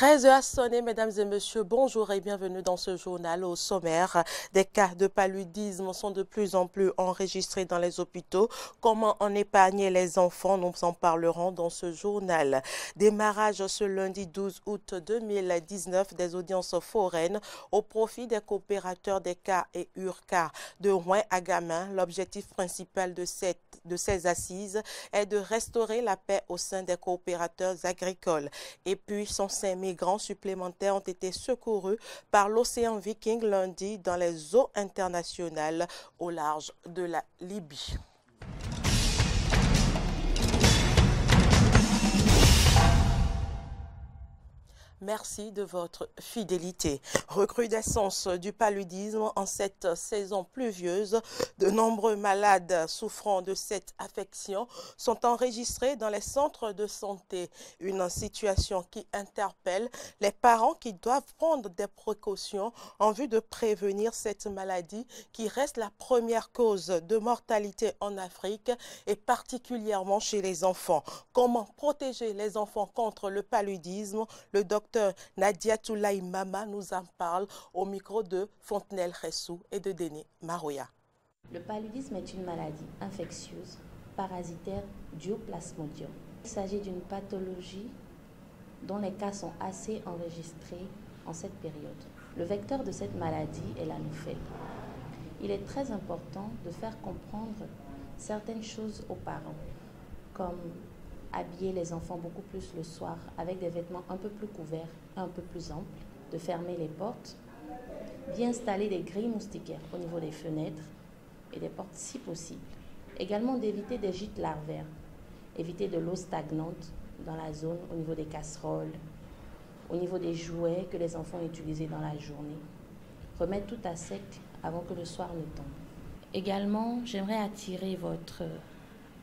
13 heures sonné, mesdames et messieurs, bonjour et bienvenue dans ce journal. Au sommaire, des cas de paludisme sont de plus en plus enregistrés dans les hôpitaux. Comment en épargner les enfants? Nous en parlerons dans ce journal. Démarrage ce lundi 12 août 2019 des audiences foraines au profit des coopérateurs des CAR et URCAR de Rouen à Gamin. L'objectif principal de ces assises est de restaurer la paix au sein des coopérateurs agricoles. Et puis, 105 migrants supplémentaires ont été secourus par l'océan Viking lundi dans les eaux internationales au large de la Libye. Merci de votre fidélité. Recrudescence du paludisme en cette saison pluvieuse. De nombreux malades souffrant de cette affection sont enregistrés dans les centres de santé. Une situation qui interpelle les parents qui doivent prendre des précautions en vue de prévenir cette maladie qui reste la première cause de mortalité en Afrique et particulièrement chez les enfants. Comment protéger les enfants contre le paludisme? Le docteur Nadia Toulaï Mama nous en parle au micro de Fontenelle Ressou et de Denis Marouya. Le paludisme est une maladie infectieuse, parasitaire due au plasmodium. Il s'agit d'une pathologie dont les cas sont assez enregistrés en cette période. Le vecteur de cette maladie est l'anophèle. Il est très important de faire comprendre certaines choses aux parents, comme habiller les enfants beaucoup plus le soir avec des vêtements un peu plus couverts, un peu plus amples, de fermer les portes, bien installer des grilles moustiquaires au niveau des fenêtres et des portes si possible. Également d'éviter des gîtes larvaires, éviter de l'eau stagnante dans la zone au niveau des casseroles, au niveau des jouets que les enfants utilisent dans la journée. Remettre tout à sec avant que le soir ne tombe. Également, j'aimerais attirer votre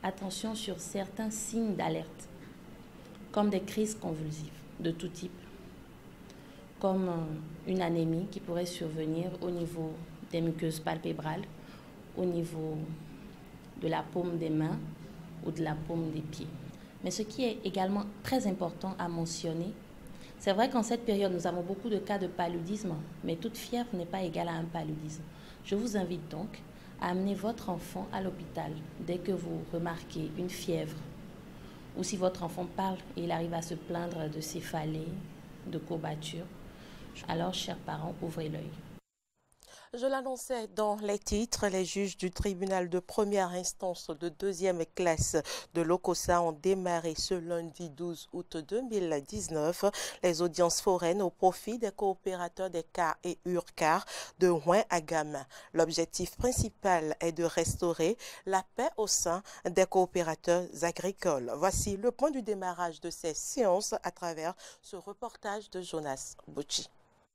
attention sur certains signes d'alerte, comme des crises convulsives de tout type, comme une anémie qui pourrait survenir au niveau des muqueuses palpébrales, au niveau de la paume des mains ou de la paume des pieds. Mais ce qui est également très important à mentionner, c'est vrai qu'en cette période, nous avons beaucoup de cas de paludisme, mais toute fièvre n'est pas égale à un paludisme. Je vous invite donc à amener votre enfant à l'hôpital dès que vous remarquez une fièvre ou si votre enfant parle et il arrive à se plaindre de céphalée, de courbatures. Alors, chers parents, ouvrez l'œil. Je l'annonçais dans les titres, les juges du tribunal de première instance de deuxième classe de Lokossa ont démarré ce lundi 12 août 2019 les audiences foraines au profit des coopérateurs des CAR et URCAR de Rouen à Gamin. L'objectif principal est de restaurer la paix au sein des coopérateurs agricoles. Voici le point du démarrage de ces séances à travers ce reportage de Jonas Bouchi.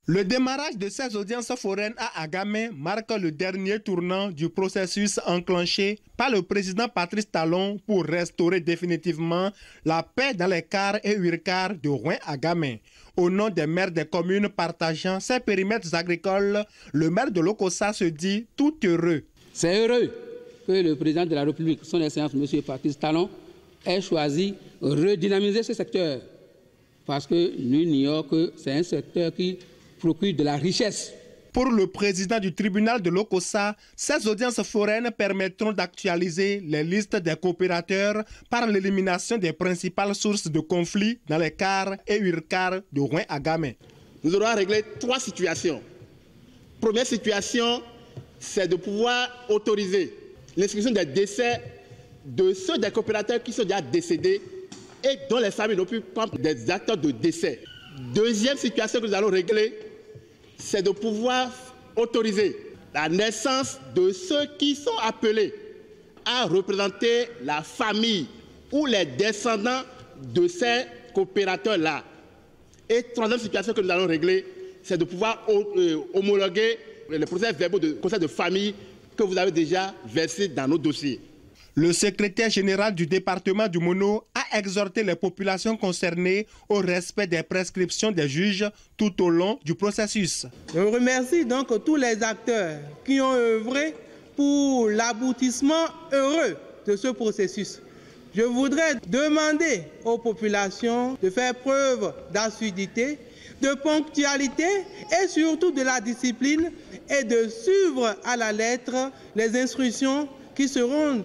Le démarrage de ces audiences foraines à Agamé marque le dernier tournant du processus enclenché par le président Patrice Talon pour restaurer définitivement la paix dans les CAR et URCAR de Rouen à Gamin. Au nom des maires des communes partageant ces périmètres agricoles, le maire de Lokossa se dit tout heureux. C'est heureux que le président de la République, son Excellence M. Patrice Talon, ait choisi de redynamiser ce secteur. Parce que nul n'ignore que c'est un secteur qui procure de la richesse. Pour le président du tribunal de Lokossa, ces audiences foraines permettront d'actualiser les listes des coopérateurs par l'élimination des principales sources de conflits dans les CAR et URCAR de Rouen à Gamin. Nous aurons réglé 3 situations. Première situation, c'est de pouvoir autoriser l'inscription des décès de ceux des coopérateurs qui sont déjà décédés et dont les familles n'ont pu prendre des actes de décès. Deuxième situation que nous allons régler, c'est de pouvoir autoriser la naissance de ceux qui sont appelés à représenter la famille ou les descendants de ces coopérateurs-là. Et troisième situation que nous allons régler, c'est de pouvoir homologuer les procès verbaux de conseil de famille que vous avez déjà versés dans nos dossiers. Le secrétaire général du département du Mono a exhorté les populations concernées au respect des prescriptions des juges tout au long du processus. Je remercie donc tous les acteurs qui ont œuvré pour l'aboutissement heureux de ce processus. Je voudrais demander aux populations de faire preuve d'assiduité, de ponctualité et surtout de la discipline et de suivre à la lettre les instructions qui seront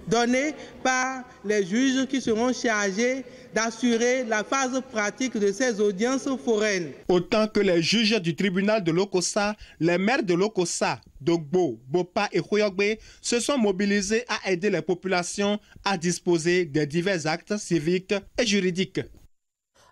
données par les juges qui seront chargés d'assurer la phase pratique de ces audiences foraines. Autant que les juges du tribunal de Lokossa, les maires de Lokossa, Dogbo, Bopa et Khoyogbe se sont mobilisés à aider les populations à disposer des divers actes civiques et juridiques.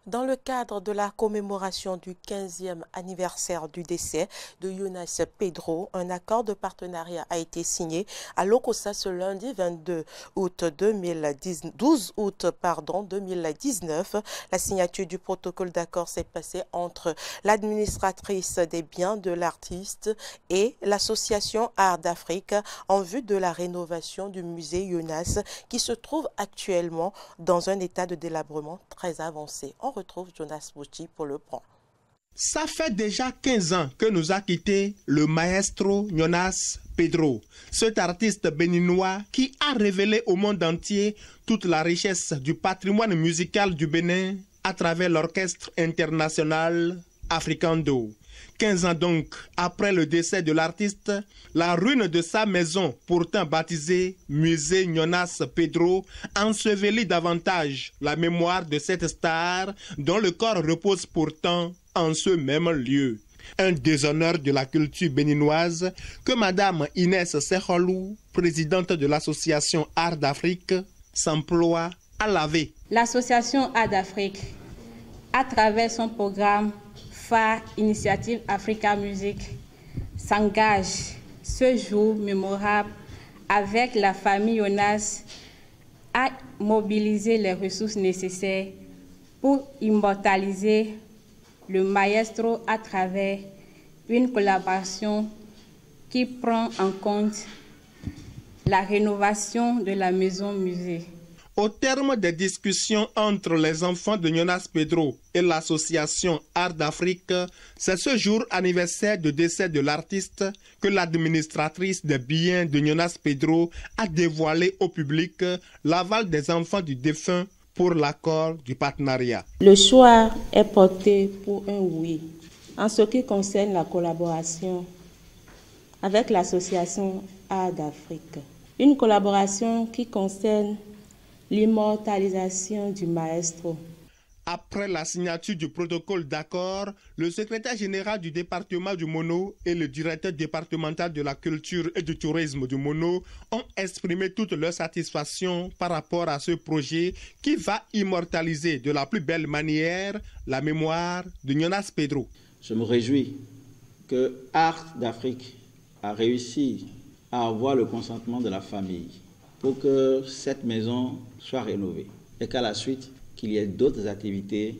Dans le cadre de la commémoration du 15e anniversaire du décès de Jonas Pedro, un accord de partenariat a été signé à Lokossa ce lundi 12 août 2019. La signature du protocole d'accord s'est passée entre l'administratrice des biens de l'artiste et l'association Art d'Afrique en vue de la rénovation du musée Jonas qui se trouve actuellement dans un état de délabrement très avancé. On retrouve Jonas Bochi pour le point. Ça fait déjà 15 ans que nous a quitté le maestro Jonas Pedro, cet artiste béninois qui a révélé au monde entier toute la richesse du patrimoine musical du Bénin à travers l'orchestre international Africando. 15 ans donc après le décès de l'artiste, la ruine de sa maison, pourtant baptisée Musée Jonas Pedro, ensevelit davantage la mémoire de cette star dont le corps repose pourtant en ce même lieu. Un déshonneur de la culture béninoise que Madame Inès Sekholou, présidente de l'association Art d'Afrique, s'emploie à laver. L'association Art d'Afrique, à travers son programme phare Initiative Africa Music, s'engage ce jour mémorable avec la famille Jonas à mobiliser les ressources nécessaires pour immortaliser le maestro à travers une collaboration qui prend en compte la rénovation de la maison musée. Au terme des discussions entre les enfants de Jonas Pedro et l'association Art d'Afrique, c'est ce jour anniversaire de décès de l'artiste que l'administratrice des biens de Jonas Pedro a dévoilé au public l'aval des enfants du défunt pour l'accord du partenariat. Le choix est porté pour un oui. En ce qui concerne la collaboration avec l'association Art d'Afrique, une collaboration qui concerne l'immortalisation du maestro. Après la signature du protocole d'accord, le secrétaire général du département du Mono et le directeur départemental de la culture et du tourisme du Mono ont exprimé toute leur satisfaction par rapport à ce projet qui va immortaliser de la plus belle manière la mémoire de Jonas Pedro. Je me réjouis que Art d'Afrique a réussi à avoir le consentement de la famille pour que cette maison soit rénovée et qu'à la suite, qu'il y ait d'autres activités,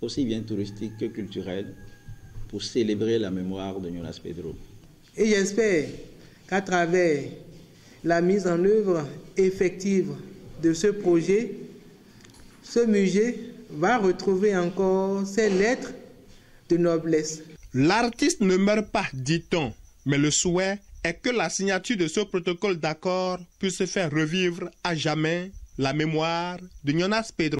aussi bien touristiques que culturelles, pour célébrer la mémoire de Jonas Pedro. Et j'espère qu'à travers la mise en œuvre effective de ce projet, ce musée va retrouver encore ses lettres de noblesse. L'artiste ne meurt pas, dit-on, mais le souhait est que la signature de ce protocole d'accord puisse faire revivre à jamais la mémoire de Jonas Pedro.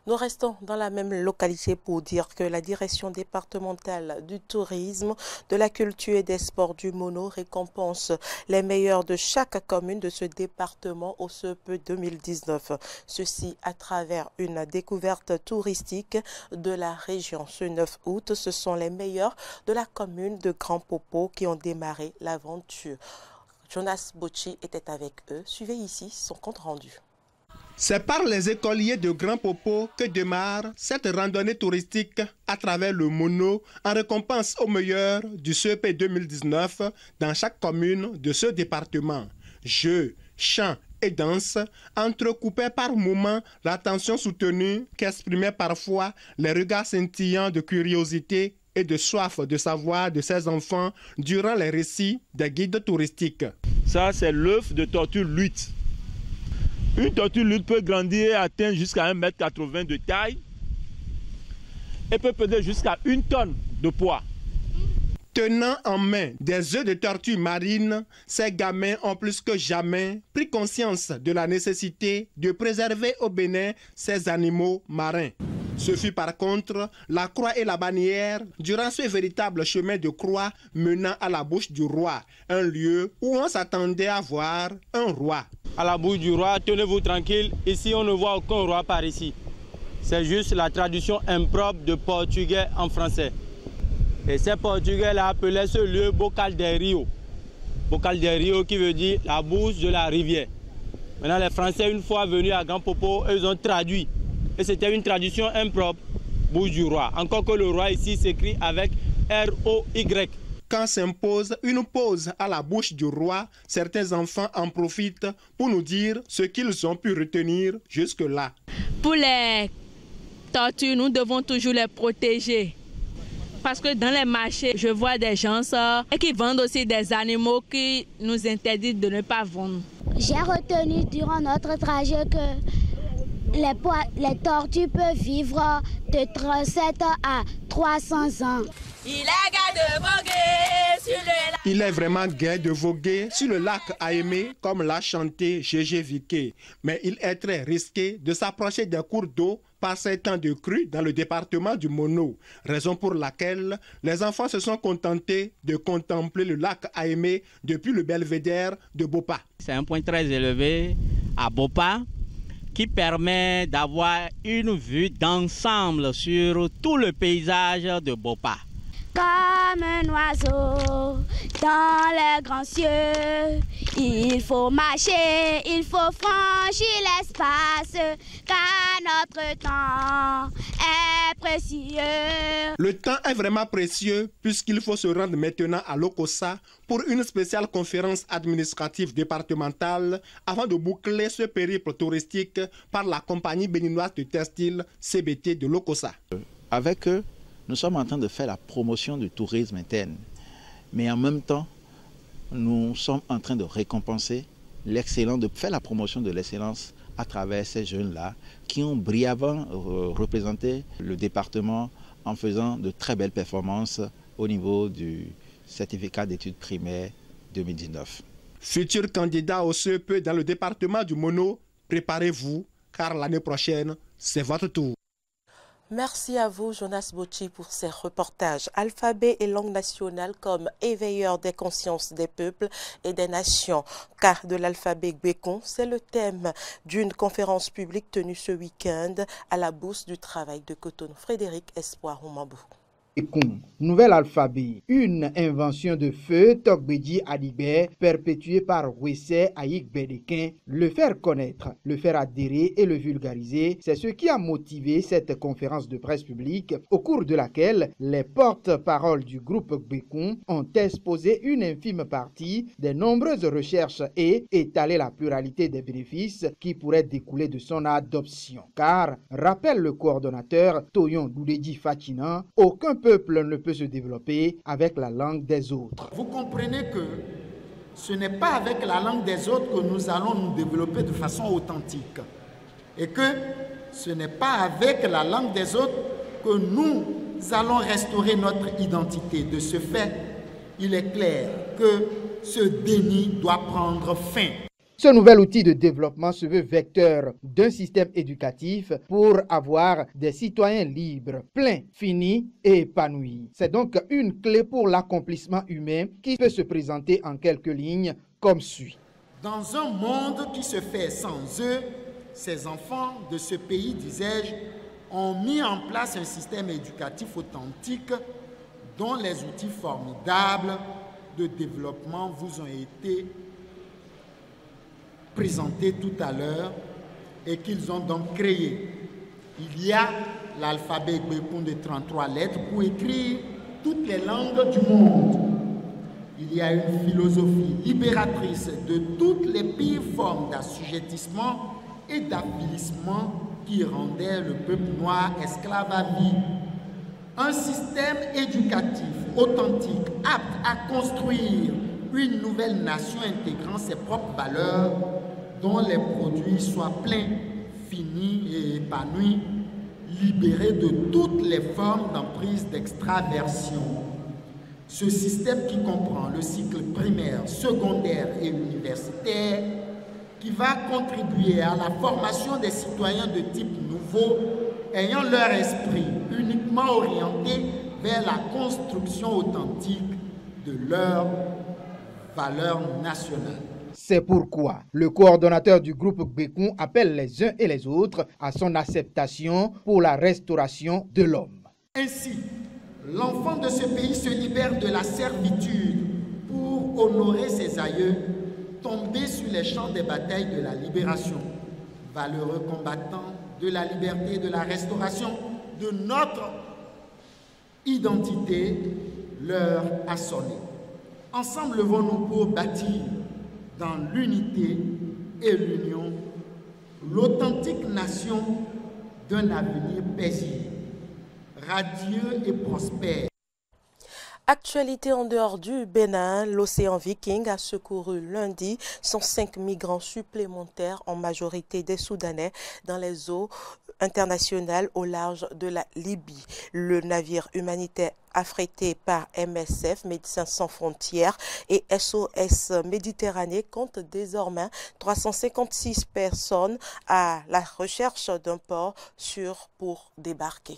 Nous restons dans la même localité pour dire que la direction départementale du tourisme, de la culture et des sports du Mono récompense les meilleurs de chaque commune de ce département au CEP 2019. Ceci à travers une découverte touristique de la région. Ce 9 août, ce sont les meilleurs de la commune de Grand Popo qui ont démarré l'aventure. Jonas Bochi était avec eux. Suivez ici son compte rendu. C'est par les écoliers de Grand Popo que démarre cette randonnée touristique à travers le Mono en récompense aux meilleurs du CEP 2019 dans chaque commune de ce département. Jeux, chants et danses entrecoupaient par moments l'attention soutenue qu'exprimaient parfois les regards scintillants de curiosité et de soif de savoir de ces enfants durant les récits des guides touristiques. Ça, c'est l'œuf de tortue lutte. Une tortue lutte peut grandir et atteindre jusqu'à 1,80 m de taille et peut peser jusqu'à 1 tonne de poids. Tenant en main des œufs de tortue marine, ces gamins ont plus que jamais pris conscience de la nécessité de préserver au Bénin ces animaux marins. Ce fut par contre la croix et la bannière durant ce véritable chemin de croix menant à la bouche du roi, un lieu où on s'attendait à voir un roi. À la bouche du roi, tenez-vous tranquille, ici on ne voit aucun roi par ici. C'est juste la traduction impropre de portugais en français. Et ces Portugais-là appelaient ce lieu Bocal del Rio. Bocal del Rio qui veut dire la bouche de la rivière. Maintenant, les Français, une fois venus à Grand Popo, ils ont traduit. Et c'était une traduction impropre, bouche du roi. Encore que le roi ici s'écrit avec R-O-Y. Quand s'impose une pause à la bouche du roi, certains enfants en profitent pour nous dire ce qu'ils ont pu retenir jusque-là. Pour les tortues, nous devons toujours les protéger. Parce que dans les marchés, je vois des gens qui vendent aussi des animaux qui nous interdisent de ne pas vendre. J'ai retenu durant notre trajet que les tortues peuvent vivre de 37 à 300 ans. Il est gai de voguer sur le lac. Il est vraiment gai de voguer sur le lac Aimé, comme l'a chanté Gégé Viqué. Mais il est très risqué de s'approcher des cours d'eau par ces temps de crue dans le département du Mono, raison pour laquelle les enfants se sont contentés de contempler le lac Aimé depuis le belvédère de Bopa. C'est un point très élevé à Bopa qui permet d'avoir une vue d'ensemble sur tout le paysage de Bopa. Comme un oiseau dans les grands cieux, il faut marcher, il faut franchir l'espace, car notre temps est précieux. Le temps est vraiment précieux puisqu'il faut se rendre maintenant à Lokossa pour une spéciale conférence administrative départementale avant de boucler ce périple touristique par la compagnie béninoise de textile CBT de Lokossa. Avec eux, nous sommes en train de faire la promotion du tourisme interne, mais en même temps, nous sommes en train de récompenser l'excellence, de faire la promotion de l'excellence à travers ces jeunes-là qui ont brillamment représenté le département en faisant de très belles performances au niveau du certificat d'études primaires 2019. Futurs candidats au CEP dans le département du Mono, préparez-vous car l'année prochaine, c'est votre tour. Merci à vous, Jonas Bocci, pour ces reportages. Alphabet et langue nationale comme éveilleurs des consciences des peuples et des nations. Cas de l'alphabet Gbekon, c'est le thème d'une conférence publique tenue ce week-end à la Bourse du Travail de Cotonou. Frédéric Espoir Oumambou. Nouvel alphabet, une invention de feu Tokbedji Adibé, perpétuée par Wessé Aïk Bedekin. Le faire connaître, le faire adhérer et le vulgariser, c'est ce qui a motivé cette conférence de presse publique, au cours de laquelle les porte-paroles du groupe Gbekon ont exposé une infime partie des nombreuses recherches et étalé la pluralité des bénéfices qui pourraient découler de son adoption. Car, rappelle le coordonnateur Toyon Doudedji Fatina, aucun peuple ne peut se développer avec la langue des autres. Vous comprenez que ce n'est pas avec la langue des autres que nous allons nous développer de façon authentique. Et que ce n'est pas avec la langue des autres que nous allons restaurer notre identité. De ce fait, il est clair que ce déni doit prendre fin. Ce nouvel outil de développement se veut vecteur d'un système éducatif pour avoir des citoyens libres, pleins, finis et épanouis. C'est donc une clé pour l'accomplissement humain qui peut se présenter en quelques lignes comme suit. Dans un monde qui se fait sans eux, ces enfants de ce pays, disais-je, ont mis en place un système éducatif authentique dont les outils formidables de développement vous ont été présentés tout à l'heure et qu'ils ont donc créé. Il y a l'alphabet Gbekon de 33 lettres pour écrire toutes les langues du monde. Il y a une philosophie libératrice de toutes les pires formes d'assujettissement et d'avilissement qui rendaient le peuple noir esclave à vie. Un système éducatif authentique, apte à construire une nouvelle nation intégrant ses propres valeurs, dont les produits soient pleins, finis et épanouis, libérés de toutes les formes d'emprise d'extraversion. Ce système qui comprend le cycle primaire, secondaire et universitaire, qui va contribuer à la formation des citoyens de type nouveau, ayant leur esprit uniquement orienté vers la construction authentique de leurs valeurs nationales. C'est pourquoi le coordonnateur du groupe Gbekun appelle les uns et les autres à son acceptation pour la restauration de l'homme. Ainsi, l'enfant de ce pays se libère de la servitude pour honorer ses aïeux tombés sur les champs des batailles de la libération, valeureux combattants de la liberté et de la restauration de notre identité, l'heure a sonné. Ensemble, levons-nous pour bâtir dans l'unité et l'union l'authentique nation d'un avenir paisible, radieux et prospère. Actualité en dehors du Bénin, l'océan Viking a secouru lundi 105 migrants supplémentaires, en majorité des Soudanais, dans les eaux internationales au large de la Libye. Le navire humanitaire affrété par MSF, Médecins sans frontières, et SOS Méditerranée compte désormais 356 personnes à la recherche d'un port sûr pour débarquer.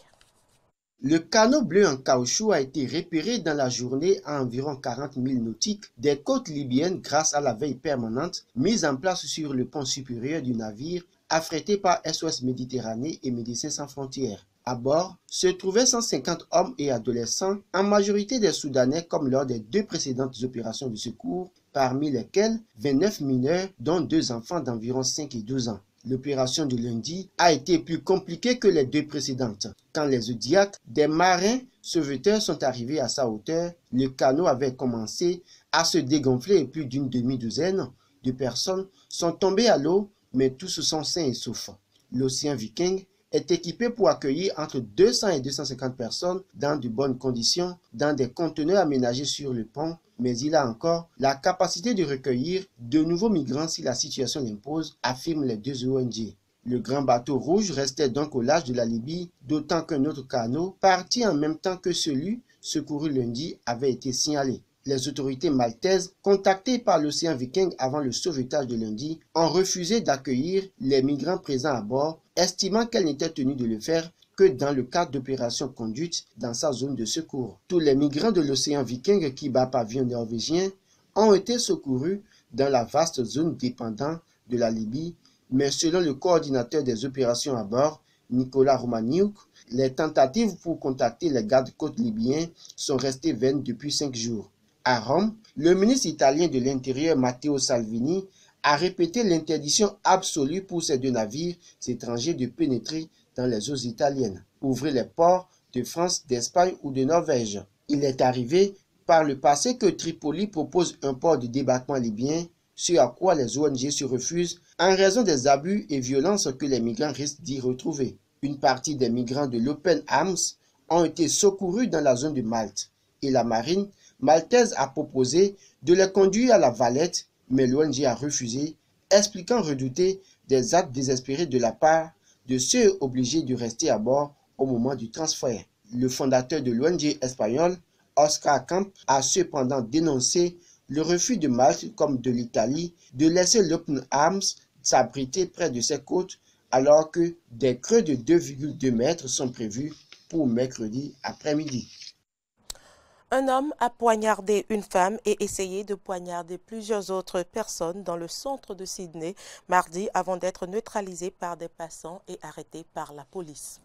Le canot bleu en caoutchouc a été repéré dans la journée à environ 40 milles nautiques des côtes libyennes grâce à la veille permanente mise en place sur le pont supérieur du navire affrété par SOS Méditerranée et Médecins sans frontières. À bord se trouvaient 150 hommes et adolescents, en majorité des Soudanais comme lors des 2 précédentes opérations de secours, parmi lesquels 29 mineurs dont 2 enfants d'environ 5 et 12 ans. L'opération de lundi a été plus compliquée que les 2 précédentes. Quand les Zodiacs, des marins sauveteurs sont arrivés à sa hauteur, le canot avait commencé à se dégonfler et plus d'une demi-douzaine de personnes sont tombées à l'eau, mais tous sont sains et saufs. L'océan Viking est équipé pour accueillir entre 200 et 250 personnes dans de bonnes conditions, dans des conteneurs aménagés sur le pont, mais il a encore la capacité de recueillir de nouveaux migrants si la situation l'impose, affirment les 2 ONG. Le grand bateau rouge restait donc au large de la Libye, d'autant qu'un autre canot, parti en même temps que celui secouru lundi, avait été signalé. Les autorités maltaises, contactées par l'océan Viking avant le sauvetage de lundi, ont refusé d'accueillir les migrants présents à bord, estimant qu'elles n'étaient tenues de le faire que dans le cadre d'opérations conduites dans sa zone de secours. Tous les migrants de l'océan Viking qui bat pavillon norvégien ont été secourus dans la vaste zone dépendant de la Libye, mais selon le coordinateur des opérations à bord, Nicolas Romaniuk, les tentatives pour contacter les gardes-côtes libyens sont restées vaines depuis 5 jours. À Rome, le ministre italien de l'Intérieur Matteo Salvini a répété l'interdiction absolue pour ces 2 navires étrangers de pénétrer dans les eaux italiennes, ouvrez les ports de France, d'Espagne ou de Norvège. Il est arrivé par le passé que Tripoli propose un port de débarquement libyen, ce à quoi les ONG se refusent en raison des abus et violences que les migrants risquent d'y retrouver. Une partie des migrants de l'Open Arms ont été secourus dans la zone de Malte et la marine maltaise a proposé de les conduire à la Valette, mais l'ONG a refusé, expliquant redouter des actes désespérés de la part de ceux obligés de rester à bord au moment du transfert. Le fondateur de l'ONG espagnole, Oscar Camp, a cependant dénoncé le refus de Malte comme de l'Italie de laisser l'Open Arms s'abriter près de ses côtes alors que des creux de 2,2 mètres sont prévus pour mercredi après-midi. Un homme a poignardé une femme et essayé de poignarder plusieurs autres personnes dans le centre de Sydney mardi avant d'être neutralisé par des passants et arrêté par la police.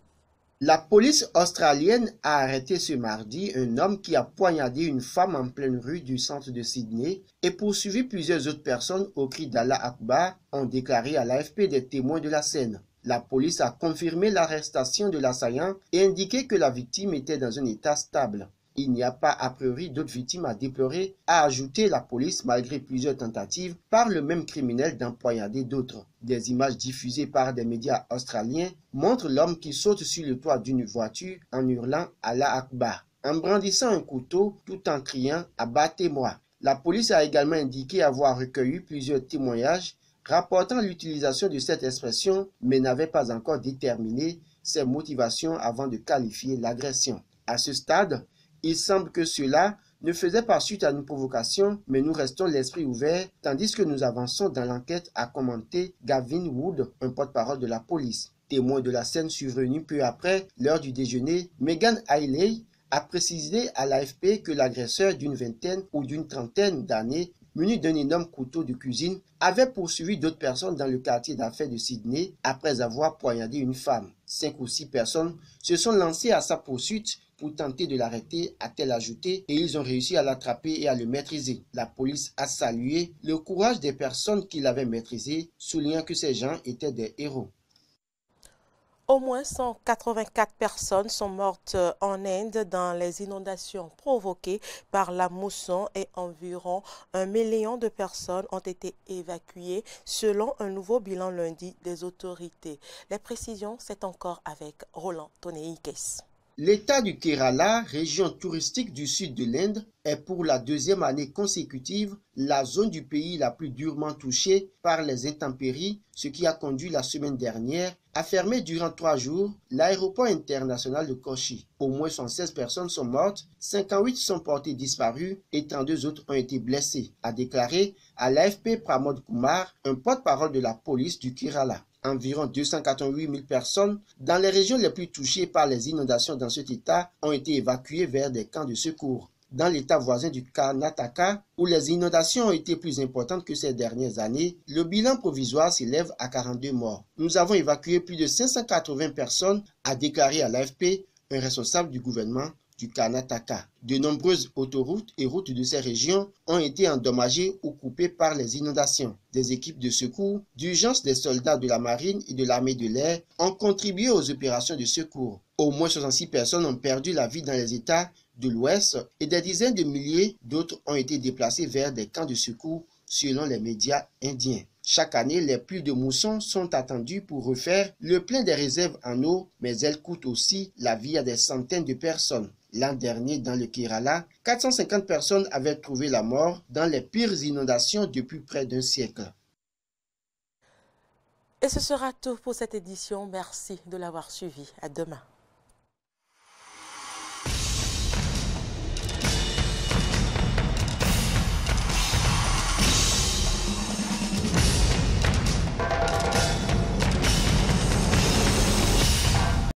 La police australienne a arrêté ce mardi un homme qui a poignardé une femme en pleine rue du centre de Sydney et poursuivi plusieurs autres personnes au cri d'Allah Akbar, ont déclaré à l'AFP des témoins de la scène. La police a confirmé l'arrestation de l'assaillant et indiqué que la victime était dans un état stable. Il n'y a pas a priori d'autres victimes à déplorer, a ajouté la police malgré plusieurs tentatives par le même criminel d'empoignarder d'autres. Des images diffusées par des médias australiens montrent l'homme qui saute sur le toit d'une voiture en hurlant Allah Akbar, en brandissant un couteau tout en criant « Abattez-moi ». La police a également indiqué avoir recueilli plusieurs témoignages rapportant l'utilisation de cette expression mais n'avait pas encore déterminé ses motivations avant de qualifier l'agression. À ce stade, il semble que cela ne faisait pas suite à une provocation, mais nous restons l'esprit ouvert tandis que nous avançons dans l'enquête, a commenté Gavin Wood, un porte-parole de la police. Témoin de la scène survenue peu après l'heure du déjeuner, Megan Haley a précisé à l'AFP que l'agresseur d'une vingtaine ou d'une trentaine d'années, muni d'un énorme couteau de cuisine, avait poursuivi d'autres personnes dans le quartier d'affaires de Sydney après avoir poignardé une femme. 5 ou 6 personnes se sont lancées à sa poursuite pour tenter de l'arrêter, a-t-elle ajouté, et ils ont réussi à l'attraper et à le maîtriser. La police a salué le courage des personnes qui l'avaient maîtrisé, soulignant que ces gens étaient des héros. Au moins 184 personnes sont mortes en Inde dans les inondations provoquées par la mousson et environ 1 million de personnes ont été évacuées selon un nouveau bilan lundi des autorités. Les précisions, c'est encore avec Roland Toneikes. L'État du Kerala, région touristique du sud de l'Inde, est pour la 2e année consécutive la zone du pays la plus durement touchée par les intempéries, ce qui a conduit la semaine dernière à fermer durant 3 jours l'aéroport international de Kochi. Au moins 116 personnes sont mortes, 58 sont portées disparues et 32 autres ont été blessées, a déclaré à l'AFP Pramod Kumar, un porte-parole de la police du Kerala. Environ 288 000 personnes dans les régions les plus touchées par les inondations dans cet état ont été évacuées vers des camps de secours. Dans l'état voisin du Karnataka, où les inondations ont été plus importantes que ces dernières années, le bilan provisoire s'élève à 42 morts. Nous avons évacué plus de 580 personnes, a déclaré à l'AFP un responsable du gouvernement du Karnataka. De nombreuses autoroutes et routes de ces régions ont été endommagées ou coupées par les inondations. Des équipes de secours, d'urgence des soldats de la marine et de l'armée de l'air ont contribué aux opérations de secours. Au moins 66 personnes ont perdu la vie dans les États de l'Ouest et des dizaines de milliers d'autres ont été déplacés vers des camps de secours selon les médias indiens. Chaque année, les pluies de mousson sont attendues pour refaire le plein des réserves en eau, mais elles coûtent aussi la vie à des centaines de personnes. L'an dernier, dans le Kerala, 450 personnes avaient trouvé la mort dans les pires inondations depuis près d'un siècle. Et ce sera tout pour cette édition. Merci de l'avoir suivi. À demain.